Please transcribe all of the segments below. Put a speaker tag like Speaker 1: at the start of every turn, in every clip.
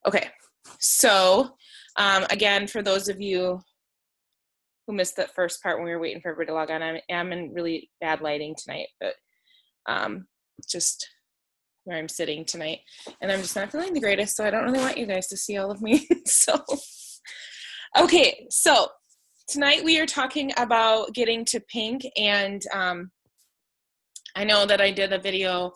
Speaker 1: Okay, so again, for those of you who missed that first part when we were waiting for everybody to log on, I am in really bad lighting tonight, but just where I'm sitting tonight, and I'm just not feeling the greatest, so I don't really want you guys to see all of me. So, okay, so tonight we are talking about getting to pink, and I know that I did a video,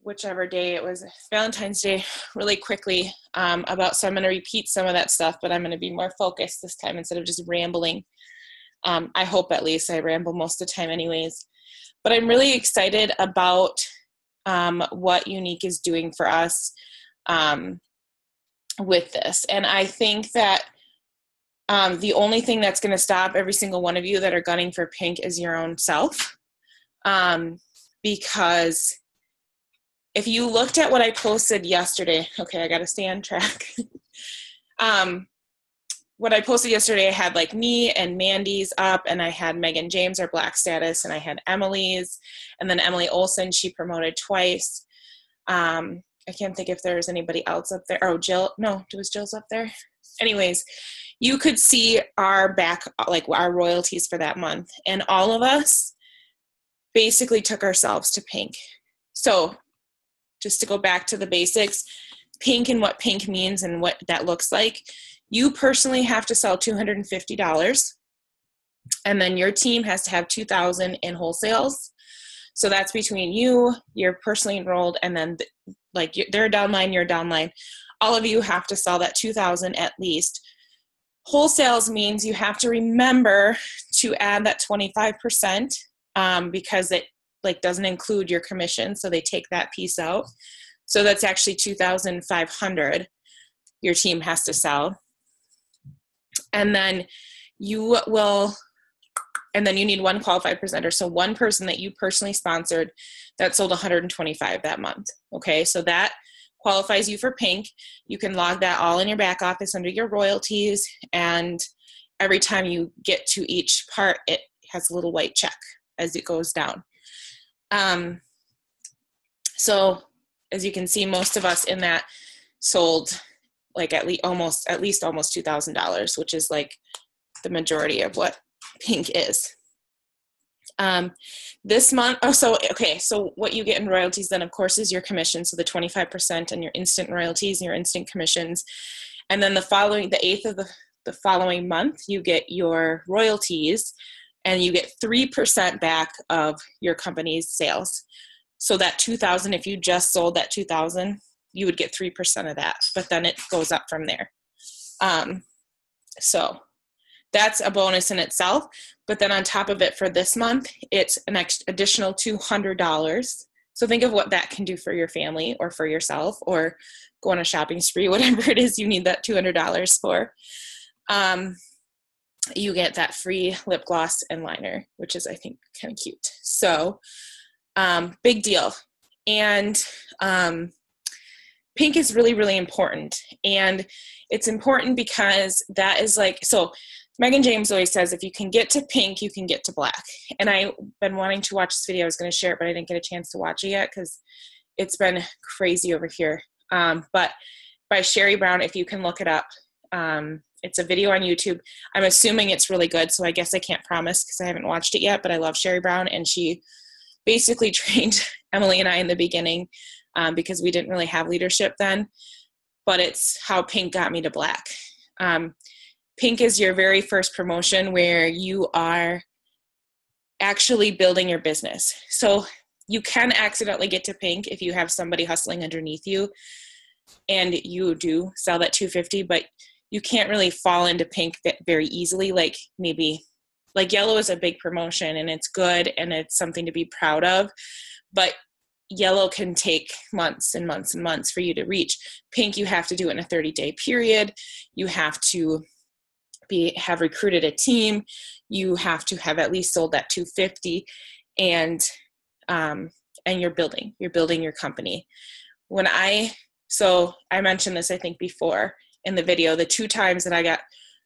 Speaker 1: whichever day it was, Valentine's Day, really quickly about, so I'm going to repeat some of that stuff, but I'm going to be more focused this time instead of just rambling. I hope at least. I ramble most of the time anyways, but I'm really excited about what Younique is doing for us with this. And I think that the only thing that's going to stop every single one of you that are gunning for pink is your own self. Because if you looked at what I posted yesterday, okay, I got to stay on track. What I posted yesterday, I had like me and Mandy's up, and I had Megan James, our Black status, and I had Emily's, and then Emily Olson, she promoted twice. I can't think if there's anybody else up there. Oh, Jill, no, was Jill's up there? Anyways, you could see our back, like our royalties for that month, and all of us basically took ourselves to pink. So just to go back to the basics, pink and what pink means and what that looks like. You personally have to sell $250, and then your team has to have $2,000 in wholesales. So that's between you, you're personally enrolled, and then like they're a downline, you're a downline. All of you have to sell that $2,000 at least. Wholesales means you have to remember to add that 25% because it like doesn't include your commission, so they take that piece out. So that's actually $2,500 your team has to sell. And then you need one qualified presenter. So one person that you personally sponsored that sold 125 that month. Okay, so that qualifies you for pink. You can log that all in your back office under your royalties, and every time you get to each part, it has a little white check as it goes down. So as you can see, most of us in that sold like at least almost $2,000, which is like the majority of what pink is. This month, so what you get in royalties then, of course, is your commission. So the 25% and your instant royalties and your instant commissions. And then the 8th of the following month, you get your royalties, and you get 3% back of your company's sales. So that $2,000, if you just sold that $2,000, you would get 3% of that, but then it goes up from there. So that's a bonus in itself. But then on top of it for this month, it's an additional $200. So think of what that can do for your family or for yourself, or go on a shopping spree, whatever it is you need that $200 for. You get that free lip gloss and liner, which is, I think, kind of cute. So big deal. And pink is really, really important. And it's important because that is like, so Megan James always says, if you can get to pink, you can get to black. And I've been wanting to watch this video. I was going to share it, but I didn't get a chance to watch it yet because it's been crazy over here. But by Sherry Brown, if you can look it up, it's a video on YouTube. I'm assuming it's really good, so I guess I can't promise because I haven't watched it yet, but I love Sherry Brown, and she basically trained Emily and I in the beginning because we didn't really have leadership then, but it's how pink got me to black. Pink is your very first promotion where you are actually building your business. So you can accidentally get to pink if you have somebody hustling underneath you and you do sell that $250, but you can't really fall into pink very easily. Like maybe like yellow is a big promotion and it's good and it's something to be proud of, but yellow can take months and months and months for you to reach. Pink, you have to do it in a 30-day period. You have to have recruited a team. You have to have at least sold that 250, and you're building your company. So I mentioned this, I think, before in the video, the 2 times that I got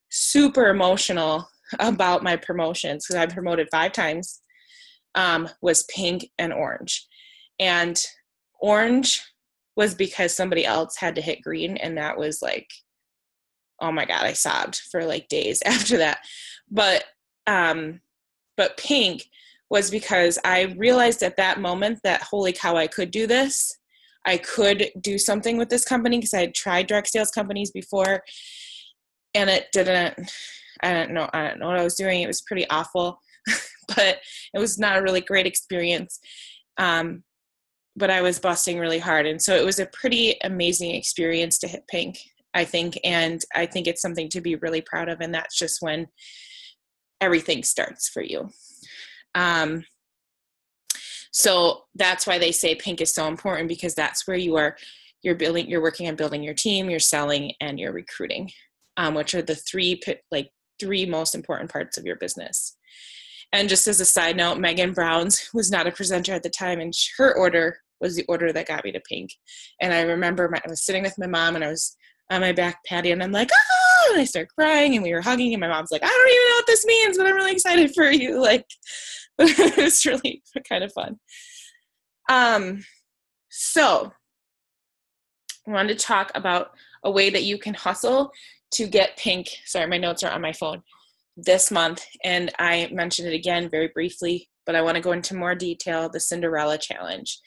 Speaker 1: super emotional about my promotions, because I promoted 5 times, was pink and orange. And orange was because somebody else had to hit green. And that was like, oh my God, I sobbed for like days after that. But pink was because I realized at that moment that, holy cow, I could do this. I could do something with this company, because I had tried direct sales companies before, and it didn't, I don't know what I was doing. It was pretty awful, but it was not a really great experience. But I was busting really hard. And so it was a pretty amazing experience to hit pink, I think. And I think it's something to be really proud of. And that's just when everything starts for you. So that's why they say pink is so important, because that's where you're working on building your team, you're selling, and you're recruiting, which are the three most important parts of your business. And just as a side note, Megan Browns was not a presenter at the time, and her order was the order that got me to pink. And I remember I was sitting with my mom, and I was on my back patio, and I'm like, oh, and I started crying, and we were hugging, and my mom's like, I don't even know what this means, but I'm really excited for you. Like, it was really kind of fun. So I wanted to talk about a way that you can hustle to get pink. Sorry, my notes are on my phone this month. And I mentioned it again very briefly, but I want to go into more detail, the Cinderella Challenge.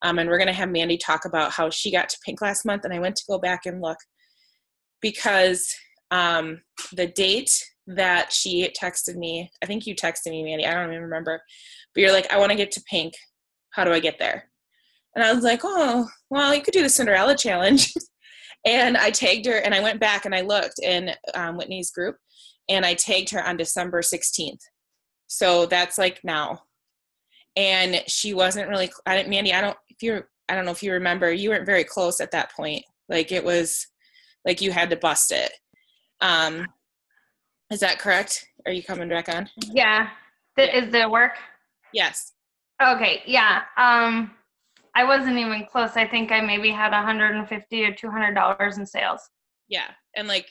Speaker 1: And we're going to have Mandy talk about how she got to pink last month. And I went to go back and look, because the date that she texted me, I think you texted me, Mandy, I don't even remember, but you're like, I want to get to pink. How do I get there? And I was like, oh, well, you could do the Cinderella Challenge. And I tagged her, and I went back and I looked in Whitney's group, and I tagged her on December 16th. So that's like now. And she wasn't really, Mandy, I don't know if you remember, you weren't very close at that point. Like, it was like you had to bust it. Is that correct? Are you coming back on?
Speaker 2: Yeah. Is the work?
Speaker 1: Yes.
Speaker 2: Okay. Yeah. I wasn't even close. I think I maybe had $150 or $200 in sales.
Speaker 1: Yeah. And like,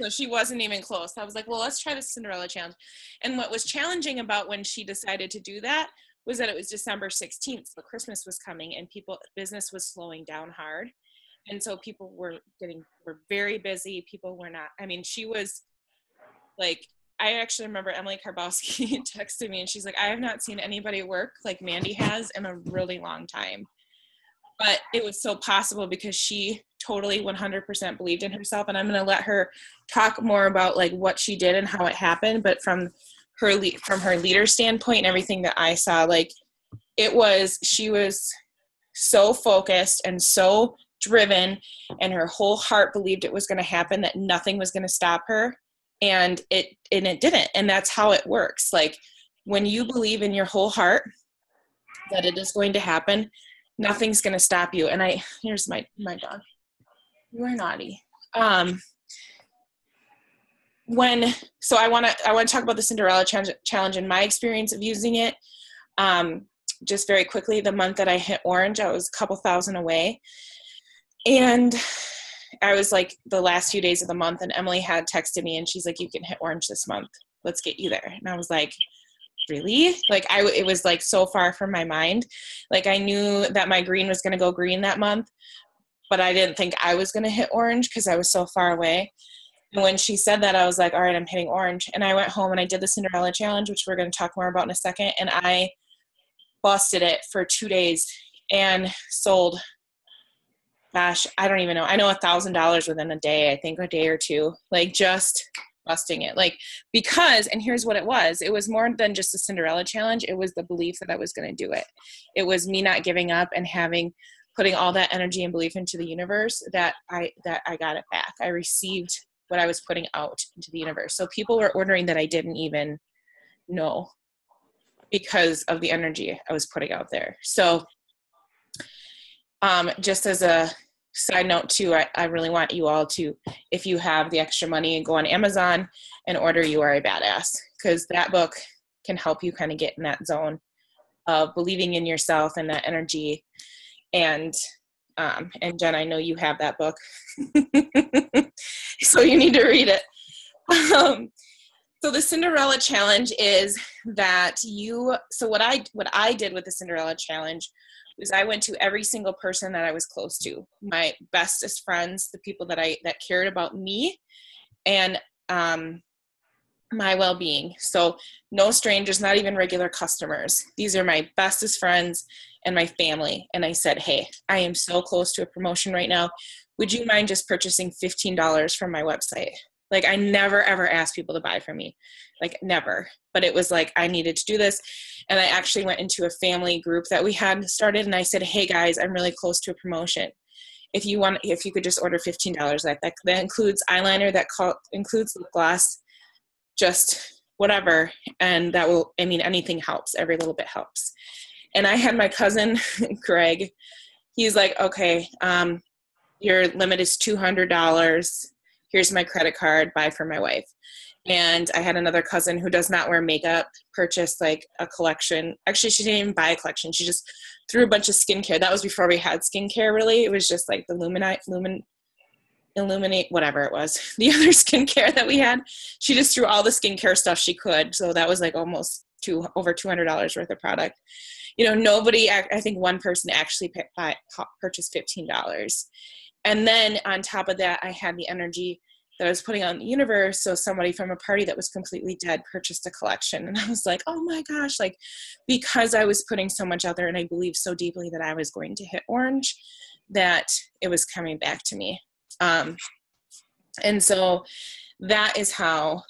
Speaker 1: so she wasn't even close. I was like, well, let's try the Cinderella Challenge. And what was challenging about when she decided to do that was that it was December 16th. So Christmas was coming, and business was slowing down hard. And so people were very busy. People were not, she was like, I actually remember Emily Karbowski texted me, and she's like, I have not seen anybody work like Mandy has in a really long time. But it was so possible because she totally 100% believed in herself. And I'm going to let her talk more about like what she did and how it happened. But from her leader standpoint and everything that I saw, like she was so focused and so driven, and her whole heart believed it was going to happen, that nothing was going to stop her. And it didn't. And that's how it works. Like, when you believe in your whole heart that it is going to happen, nothing's going to stop you. And here's my dog. You are naughty. So I want to talk about the Cinderella Challenge and my experience of using it. Just very quickly, the month that I hit orange, I was a couple thousand away. And I was like the last few days of the month, and Emily had texted me, and she's like, you can hit orange this month. Let's get you there. And I was like, really? Like, it was like so far from my mind. Like, I knew that my green was going to go green that month, but I didn't think I was going to hit orange because I was so far away. And when she said that, I was like, all right, I'm hitting orange. And I went home and I did the Cinderella Challenge, which we're going to talk more about in a second. And I busted it for 2 days and sold, gosh, I don't even know. I know $1,000 within a day, I think a day or two, like just busting it. Like, because, and here's what it was more than just a Cinderella Challenge. It was the belief that I was going to do it. It was me not giving up and putting all that energy and belief into the universe that I got it back. I received what I was putting out into the universe. So people were ordering that I didn't even know because of the energy I was putting out there. So just as a side note too, I really want you all to, if you have the extra money, and go on Amazon and order You Are a Badass, because that book can help you kind of get in that zone of believing in yourself and that energy. And Jen, I know you have that book, so you need to read it. So the Cinderella Challenge is that so what I did with the Cinderella Challenge is I went to every single person that I was close to, my bestest friends, the people that cared about me and my well-being. So no strangers, not even regular customers. These are my bestest friends and my family. And I said, hey, I am so close to a promotion right now. Would you mind just purchasing $15 from my website? Like, I never, ever asked people to buy from me, like never, but it was like, I needed to do this. And I actually went into a family group that we had started. And I said, hey guys, I'm really close to a promotion. If you could just order $15, that includes eyeliner, that includes lip gloss, just whatever. And that will, I mean, anything helps. Every little bit helps. And I had my cousin, Greg, he's like, okay, your limit is $200. Here's my credit card, buy for my wife. And I had another cousin who does not wear makeup, purchased like a collection. Actually, she didn't even buy a collection. She just threw a bunch of skincare. That was before we had skincare, really. It was just like the Illuminate, whatever it was, the other skincare that we had. She just threw all the skincare stuff she could. So that was like almost over $200 worth of product. You know, nobody, I think one person actually purchased $15. And then on top of that, I had the energy that I was putting on the universe. So somebody from a party that was completely dead purchased a collection. And I was like, oh my gosh, like, because I was putting so much out there and I believed so deeply that I was going to hit orange, that it was coming back to me. And so that is how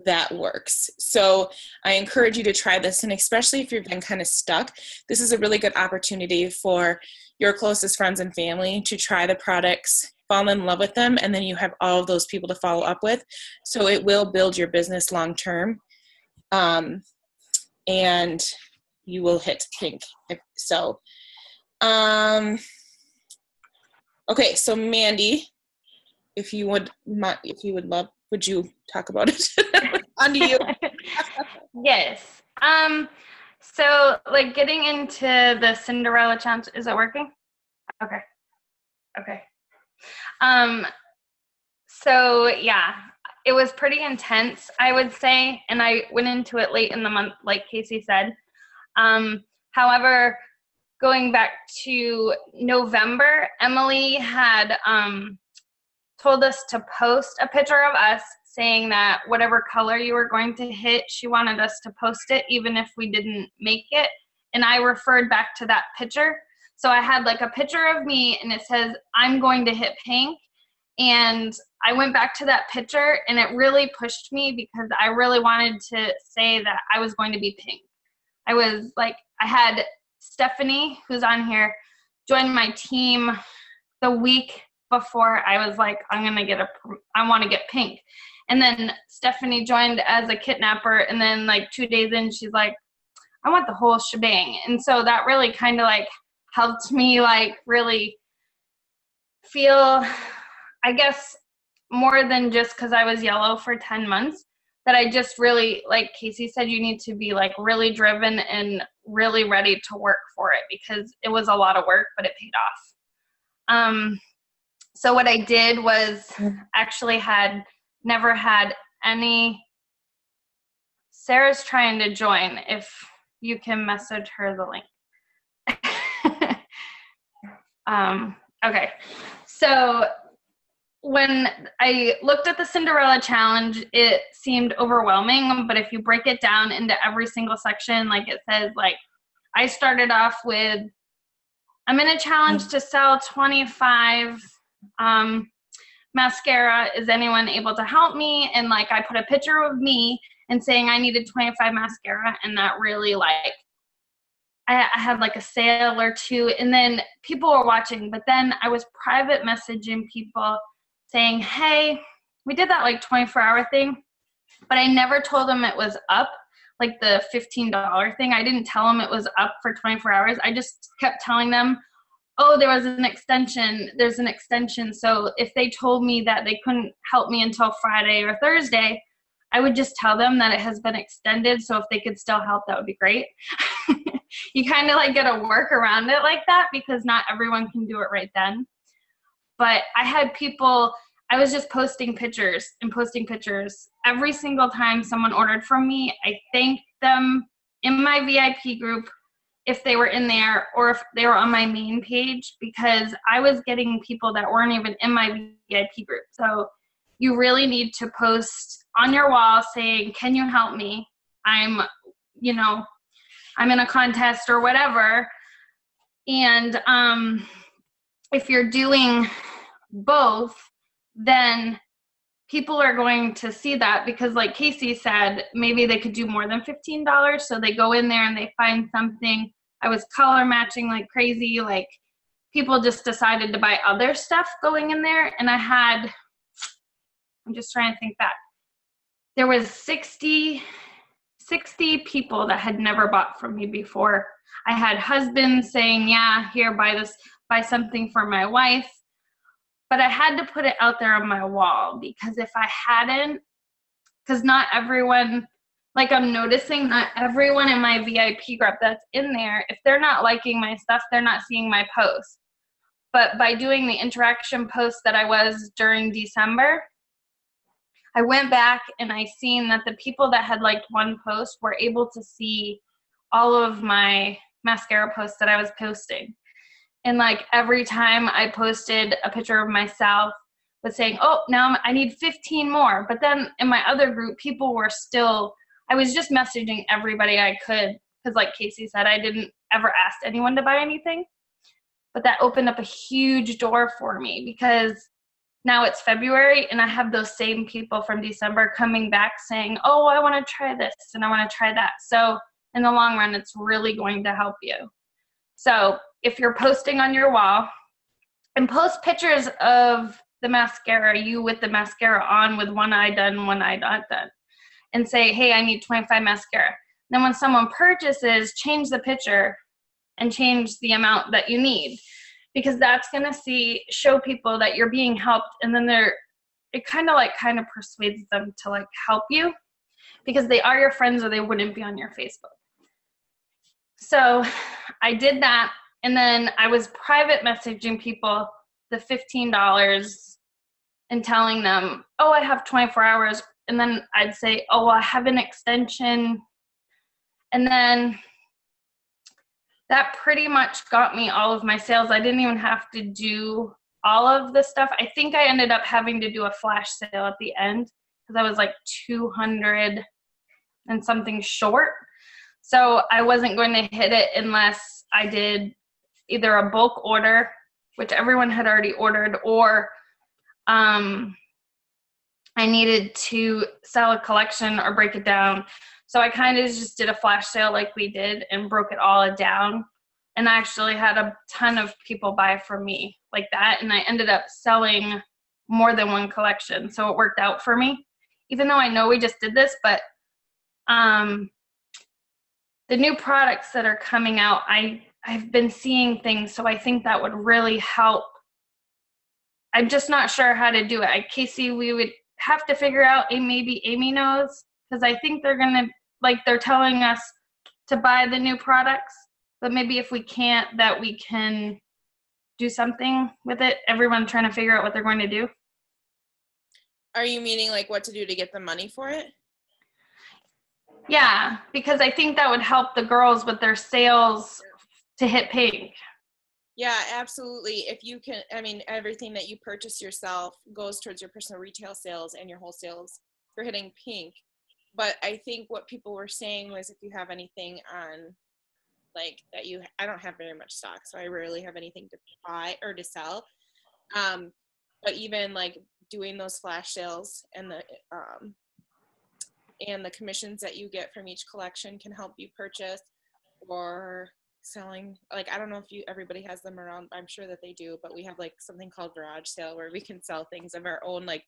Speaker 1: that works. So I encourage you to try this. And especially if you've been kind of stuck, this is a really good opportunity for your closest friends and family to try the products, fall in love with them, and then you have all of those people to follow up with. So it will build your business long term. And you will hit pink. So, okay, so Mandy, if you would love, would you talk about it? On to you.
Speaker 2: Yes. So like getting into the Cinderella challenge, is it working? Okay. So yeah, it was pretty intense, I would say, and I went into it late in the month, like Casey said. However, going back to November, Emily had told us to post a picture of us saying that whatever color you were going to hit, she wanted us to post it even if we didn't make it. And I referred back to that picture. So I had like a picture of me and it says, I'm going to hit pink. And I went back to that picture and it really pushed me because I really wanted to say that I was going to be pink. I had Stephanie, who's on here, join my team the week before. I was like, I want to get pink. And then Stephanie joined as a kidnapper. And then like 2 days in, she's like, I want the whole shebang. And so that really kind of like helped me like really feel, I guess, more than just because I was yellow for 10 months, that I just really, like Casey said, you need to be like really driven and really ready to work for it because it was a lot of work, but it paid off. So what I did was actually never had any. Sarah's trying to join. If you can message her the link. Okay. So when I looked at the Cinderella challenge, it seemed overwhelming, but if you break it down into every single section, like it says, like I started off with, I'm in a challenge to sell 25 mascara. Is anyone able to help me? And like I put a picture of me and saying I needed 25 mascara, and that really like I had like a sale or two, and then people were watching, but then I was private messaging people saying, hey, we did that like 24-hour thing, but I never told them it was up, like the $15 thing. I didn't tell them it was up for 24 hours. I just kept telling them, oh, there's an extension. So if they told me that they couldn't help me until Friday or Thursday, I would just tell them that it has been extended. So if they could still help, that would be great. You kind of like get to work around it like that because not everyone can do it right then. But I had people, I was just posting pictures. Every single time someone ordered from me, I thanked them in my VIP group if they were in there or if they were on my main page, because I was getting people that weren't even in my VIP group. So you really need to post on your wall saying, can you help me? I'm in a contest or whatever. And if you're doing both, then people are going to see that, because like Casey said, maybe they could do more than $15. So they go in there and they find something. I was color matching like crazy. Like people just decided to buy other stuff going in there. And I'm just trying to think back. There was 60 people that had never bought from me before. I had husbands saying, yeah, here, buy something for my wife. But I had to put it out there on my wall, because if I hadn't, because not everyone, like I'm noticing not everyone in my VIP group that's in there, if they're not liking my stuff, they're not seeing my posts. But by doing the interaction posts that I was during December, I went back and I seen that the people that had liked one post were able to see all of my mascara posts that I was posting. And like every time I posted a picture of myself with saying, oh, now I need 15 more. But then in my other group, people were still, I was just messaging everybody I could. Because like Casey said, I didn't ever ask anyone to buy anything. But that opened up a huge door for me, because now it's February and I have those same people from December coming back saying, oh, I want to try this and I want to try that. So in the long run, it's really going to help you. So if you're posting on your wall, and post pictures of the mascara, you with the mascara on with one eye done, one eye not done, and say, hey, I need 25 mascara. Then when someone purchases, change the picture and change the amount that you need, because that's going to show people that you're being helped. And then it kind of persuades them to like help you, because they are your friends or they wouldn't be on your Facebook. So I did that. And then I was private messaging people the $15 and telling them, oh, I have 24 hours. And then I'd say, oh, well, I have an extension. And then that pretty much got me all of my sales. I didn't even have to do all of the stuff. I think I ended up having to do a flash sale at the end, because I was like 200 and something short. So I wasn't going to hit it unless I did either a bulk order, which everyone had already ordered, or I needed to sell a collection or break it down. So I kind of just did a flash sale like we did and broke it all down. And I actually had a ton of people buy from me like that. And I ended up selling more than one collection. So it worked out for me, even though I know we just did this. But the new products that are coming out, I've been seeing things. So I think that would really help. I'm just not sure how to do it. Casey, we would have to figure out, and maybe Amy knows, because I think they're telling us to buy the new products, but maybe if we can't, that we can do something with it. Everyone's trying to figure out what they're going to do.
Speaker 1: Are you meaning like what to do to get the money for it?
Speaker 2: Yeah, because I think that would help the girls with their sales to hit pink.
Speaker 1: Yeah, absolutely. If you can, everything that you purchase yourself goes towards your personal retail sales and your wholesales for hitting pink. But I think what people were saying was, if you have anything on like that I don't have very much stock, so I rarely have anything to buy or to sell. But even like doing those flash sales and the commissions that you get from each collection can help you purchase, or selling, like, I don't know if everybody has them around. I'm sure that they do, but we have like something called garage sale where we can sell things of our own, like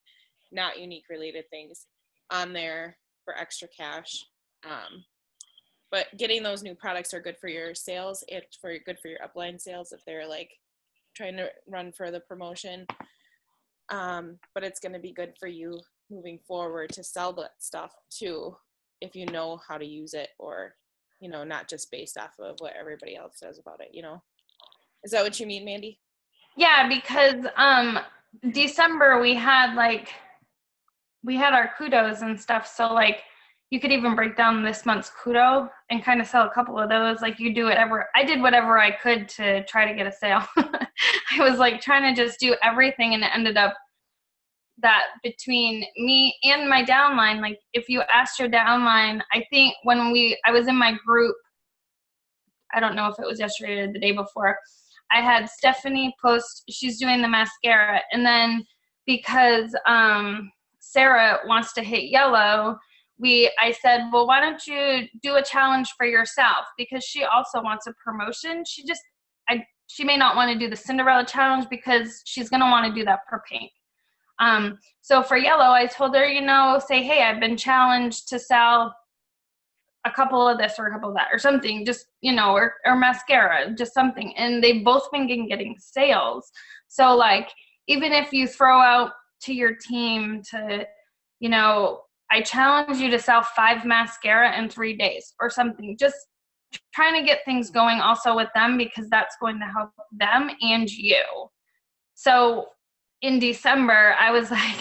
Speaker 1: not unique related things on there for extra cash. But getting those new products are good for your sales. It's good for your upline sales if they're like trying to run for the promotion. But it's going to be good for you moving forward to sell that stuff too, if you know how to use it, or, not just based off of what everybody else says about it, Is that what you mean, Mandy?
Speaker 2: Yeah, because December we had our kudos and stuff. So like you could even break down this month's Kudo and kind of sell a couple of those. Like you do whatever, I did whatever I could to try to get a sale. I was like trying to just do everything, and it ended up that between me and my downline, like if you asked your downline, I think when I was in my group, I don't know if it was yesterday or the day before, I had Stephanie post, she's doing the mascara. And then because Sarah wants to hit yellow, I said, well, why don't you do a challenge for yourself? Because she also wants a promotion. She may not want to do the Cinderella challenge because she's going to want to do that for pink. So for yellow, I told her, say, hey, I've been challenged to sell a couple of this or a couple of that or something, just, or mascara, just something. And they've both been getting sales. So like, even if you throw out to your team to, I challenge you to sell 5 mascara in 3 days or something, just trying to get things going also with them, because that's going to help them and you. So in December, I was like,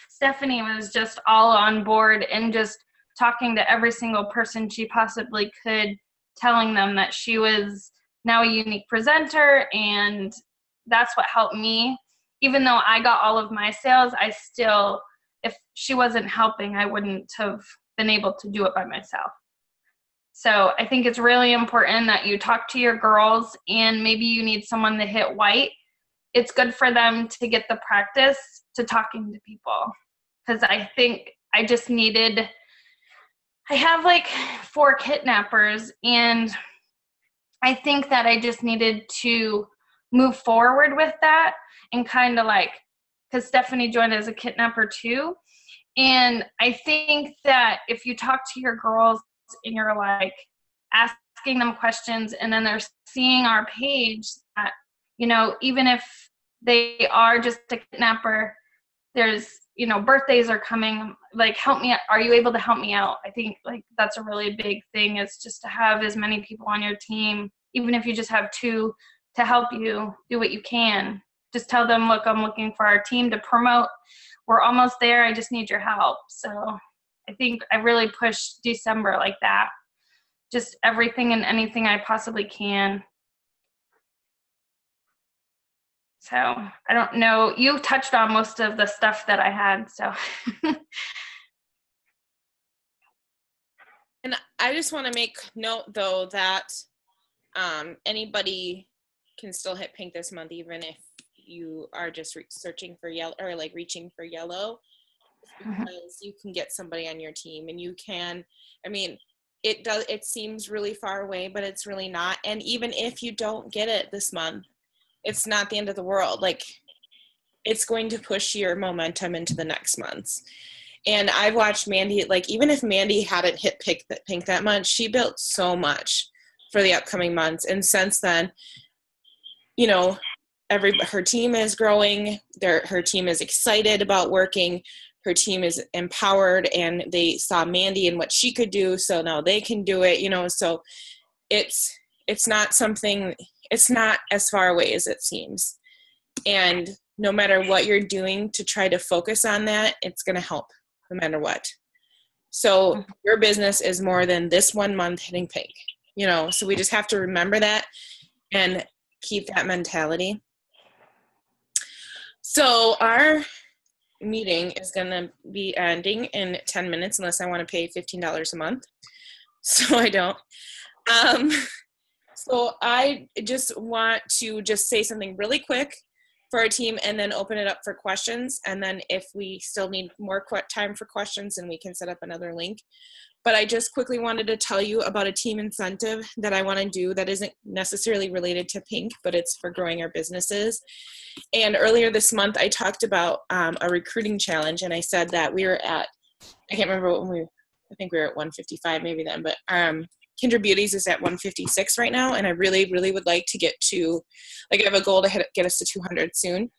Speaker 2: Stephanie was just all on board and just talking to every single person she possibly could, telling them that she was now a unique presenter. And that's what helped me. Even though I got all of my sales, I still, if she wasn't helping, I wouldn't have been able to do it by myself. So I think it's really important that you talk to your girls, and maybe you need someone to hit white. It's good for them to get the practice to talking to people. Because I think I just needed, I have like 4 kidnappers, and I think that I just needed to move forward with that, and kind of like, because Stephanie joined as a kidnapper too. And I think that if you talk to your girls and you're like asking them questions, and then they're seeing our page, that, even if they are just a kidnapper, there's, birthdays are coming, like, help me, are you able to help me out? I think like that's a really big thing, is just to have as many people on your team, even if you just have 2, to help you do what you can. Just tell them, look, I'm looking for our team to promote. We're almost there. I just need your help. So I think I really pushed December like that. Just everything and anything I possibly can. So I don't know. You touched on most of the stuff that I had. So.
Speaker 1: And I just want to make note, though, that anybody can still hit pink this month, even if you are just searching for yellow or like reaching for yellow, because you can get somebody on your team, and you can, it seems really far away, but it's really not. And even if you don't get it this month, it's not the end of the world. Like, it's going to push your momentum into the next months. And I've watched Mandy, like, even if Mandy hadn't hit pink that much, she built so much for the upcoming months. And since then, her team is growing. Her team is excited about working. Her team is empowered, and they saw Mandy and what she could do, so now they can do it. So it's not something. It's not as far away as it seems. And no matter what you're doing to try to focus on that, it's going to help no matter what. So your business is more than this 1 month hitting pink. So we just have to remember that and keep that mentality. So our meeting is going to be ending in 10 minutes unless I want to pay $15 a month. So I don't. So I just want to just say something really quick for our team, and then open it up for questions. And then if we still need more time for questions, then we can set up another link. But I just quickly wanted to tell you about a team incentive that I want to do that isn't necessarily related to pink, but it's for growing our businesses. And earlier this month, I talked about a recruiting challenge, and I said that we were at, I can't remember what I think we were at 155 maybe then, but Kindred Beauties is at 156 right now, and I really, really would like to get to, like, I have a goal to get us to 200 soon,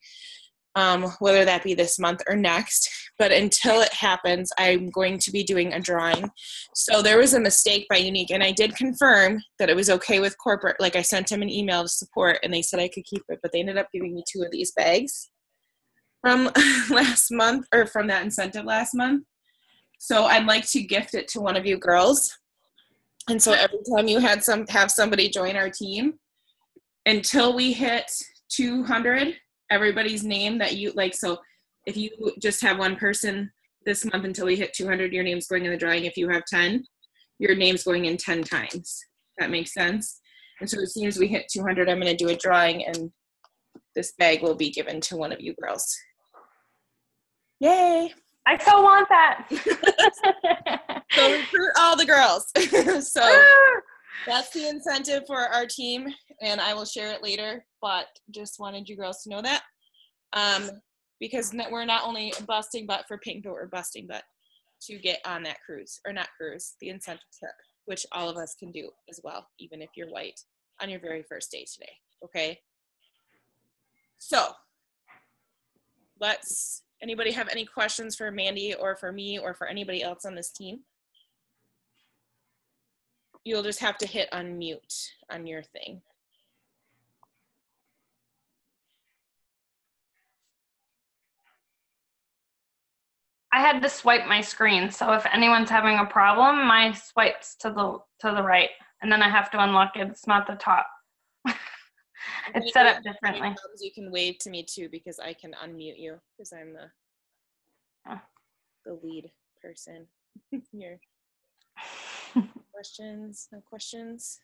Speaker 1: whether that be this month or next. But until it happens, I'm going to be doing a drawing. So there was a mistake by Unique, and I did confirm that it was okay with corporate. Like, I sent them an email to support, and they said I could keep it, but they ended up giving me 2 of these bags from last month, or from that incentive last month. So I'd like to gift it to one of you girls. And so every time you have somebody join our team, until we hit 200, everybody's name that you like. So if you just have one person this month until we hit 200, your name's going in the drawing. If you have 10, your name's going in 10 times. That makes sense. And so as soon as we hit 200, I'm going to do a drawing, and this bag will be given to one of you girls. Yay!
Speaker 2: I so want that.
Speaker 1: So recruit all the girls. So that's the incentive for our team, and I will share it later, but just wanted you girls to know that. Because we're not only busting butt for pink, but we're busting butt to get on that cruise, or not cruise, the incentive trip, which all of us can do as well, even if you're white, on your very first day today, okay? So, anybody have any questions for Mandy or for me or for anybody else on this team? You'll just have to hit unmute on your thing.
Speaker 2: I had to swipe my screen, so if anyone's having a problem, my swipe's to the right, and then I have to unlock it. It's not the top. It's set up differently.
Speaker 1: You can wave to me too, because I can unmute you, because I'm the lead person here. Questions? No questions?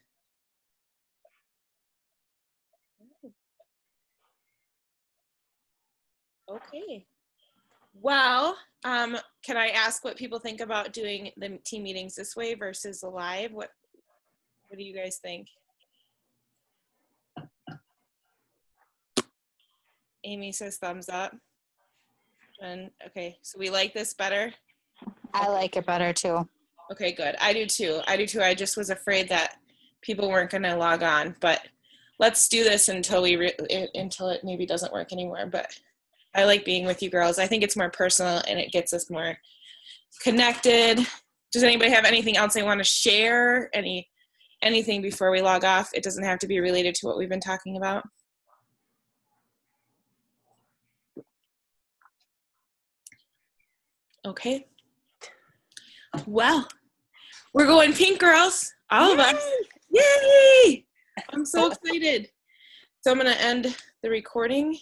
Speaker 1: Okay. Well, can I ask what people think about doing the team meetings this way versus live? What do you guys think? Amy says thumbs up. And okay, so we like this better?
Speaker 3: I like it better too.
Speaker 1: Okay, good. I do too. I just was afraid that people weren't going to log on, but let's do this until it maybe doesn't work anymore. But I like being with you girls. I think it's more personal and it gets us more connected. Does anybody have anything else they want to share? Anything before we log off? It doesn't have to be related to what we've been talking about. Okay. Well, we're going pink, girls. All of us. Yay! I'm so excited. So I'm going to end the recording.